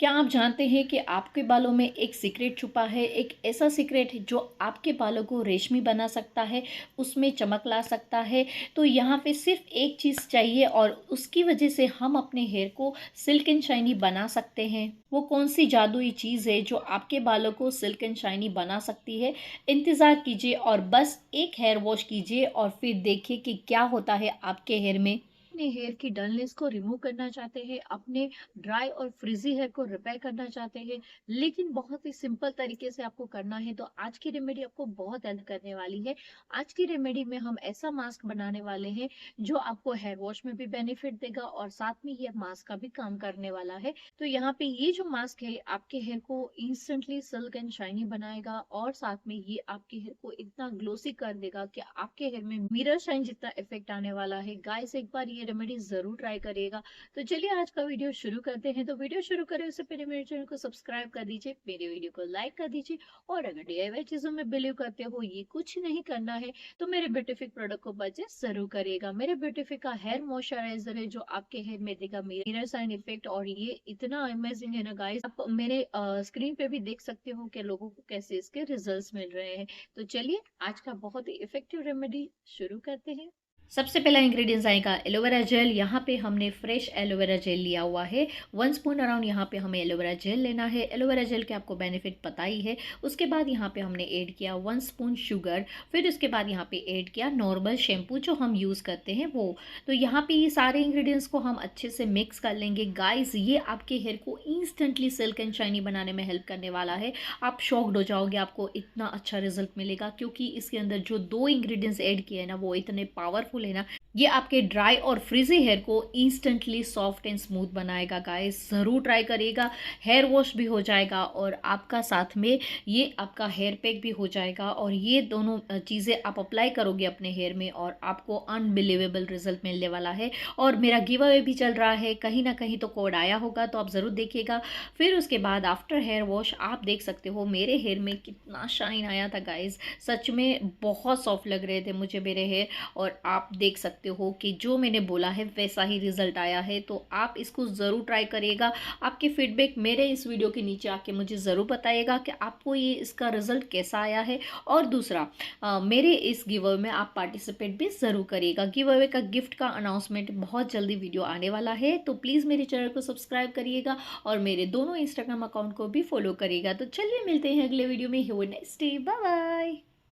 क्या आप जानते हैं कि आपके बालों में एक सीक्रेट छुपा है, एक ऐसा सीक्रेट जो आपके बालों को रेशमी बना सकता है, उसमें चमक ला सकता है। तो यहाँ पे सिर्फ एक चीज़ चाहिए और उसकी वजह से हम अपने हेयर को सिल्क एंड शाइनी बना सकते हैं। वो कौन सी जादुई चीज़ है जो आपके बालों को सिल्क एंड शाइनी बना सकती है? इंतज़ार कीजिए और बस एक हेयर वॉश कीजिए और फिर देखिए कि क्या होता है आपके हेयर में। अपने हेयर की डलनेस को रिमूव करना चाहते हैं, अपने ड्राई और फ्रिजी हेयर को रिपेयर करना चाहते हैं, लेकिन बहुत ही सिंपल तरीके से आपको करना है, तो आज की रेमेडी आपको बहुत हेल्प करने वाली है। आज की रेमेडी में हम ऐसा मास्क बनाने वाले हैं जो आपको हेयर वॉश में भी बेनिफिट देगा और साथ में ये मास्क का भी काम करने वाला है। तो यहाँ पे ये जो मास्क है आपके हेयर को इंस्टेंटली सिल्क एंड शाइनी बनाएगा और साथ में ये आपके हेयर को इतना ग्लोसी कर देगा कि आपके हेयर में मिरर शाइन जितना इफेक्ट आने वाला है। गाइस, एक बार ये रेमेडी जरूर ट्राई करिएगा। तो चलिए आज का वीडियो शुरू करते हैं। तो वीडियो शुरू करें उससे पहले मेरे चैनल को सब्सक्राइब कर दीजिए, मेरे वीडियो को लाइक कर दीजिए और अगर डीआईवाई चीजों में बिलीव करते हो, ये कुछ नहीं करना है, तो मेरे ब्यूटीफिक प्रोडक्ट को परचेस जरूर करिएगा। मेरे ब्यूटीफिक का हेयर मॉइस्चराइजर है जो आपके हेयर में देगा मिरर साइन इफेक्ट और ये इतना अमेजिंग है ना गाइस, आप मेरे स्क्रीन पे भी देख सकते हो कि लोगों को कैसे इसके रिजल्ट्स मिल रहे हैं। तो चलिए आज का बहुत ही इफेक्टिव रेमेडी शुरू करते हैं। सबसे पहला इंग्रेडिएंट्स आएगा एलोवेरा जेल। यहाँ पे हमने फ्रेश एलोवेरा जेल लिया हुआ है, 1 स्पून अराउंड यहाँ पे हमें एलोवेरा जेल लेना है। एलोवेरा जेल के आपको बेनिफिट पता ही है। उसके बाद यहाँ पे हमने ऐड किया 1 स्पून शुगर, फिर उसके बाद यहाँ पे ऐड किया नॉर्मल शैम्पू जो हम यूज़ करते हैं वो। तो यहाँ पे ये सारे इंग्रेडिएंट्स को हम अच्छे से मिक्स कर लेंगे। गाइस, ये आपके हेयर को इंस्टेंटली सिल्क एंड शाइनी बनाने में हेल्प करने वाला है। आप शॉक्ड हो जाओगे, आपको इतना अच्छा रिजल्ट मिलेगा क्योंकि इसके अंदर जो दो इंग्रेडिएंट्स ऐड किए हैं ना वो इतने पावरफुल है ना, ये आपके ड्राई और फ्रिजी हेयर को इंस्टेंटली सॉफ्ट एंड स्मूथ बनाएगा। गाइस, ज़रूर ट्राई करिएगा। हेयर वॉश भी हो जाएगा और आपका साथ में ये आपका हेयर पैक भी हो जाएगा और ये दोनों चीज़ें आप अप्लाई करोगे अपने हेयर में और आपको अनबिलीवेबल रिजल्ट मिलने वाला है। और मेरा गिव अवे भी चल रहा है, कहीं ना कहीं तो कोड आया होगा, तो आप ज़रूर देखिएगा। फिर उसके बाद आफ्टर हेयर वॉश आप देख सकते हो मेरे हेयर में कितना शाइन आया था। गाइस, सच में बहुत सॉफ्ट लग रहे थे मुझे मेरे हेयर और आप देख सकते हो कि जो मैंने बोला है वैसा ही रिजल्ट आया है। तो आप इसको ज़रूर ट्राई करिएगा। आपके फीडबैक मेरे इस वीडियो के नीचे आके मुझे ज़रूर बताइएगा कि आपको ये इसका रिजल्ट कैसा आया है। और दूसरा, मेरे इस गिव अवे में आप पार्टिसिपेट भी ज़रूर करिएगा। गिव अवे का गिफ्ट का अनाउंसमेंट बहुत जल्दी वीडियो आने वाला है, तो प्लीज़ मेरे चैनल को सब्सक्राइब करिएगा और मेरे दोनों इंस्टाग्राम अकाउंट को भी फॉलो करिएगा। तो चलिए मिलते हैं अगले वीडियो में। Have a nice day, bye bye.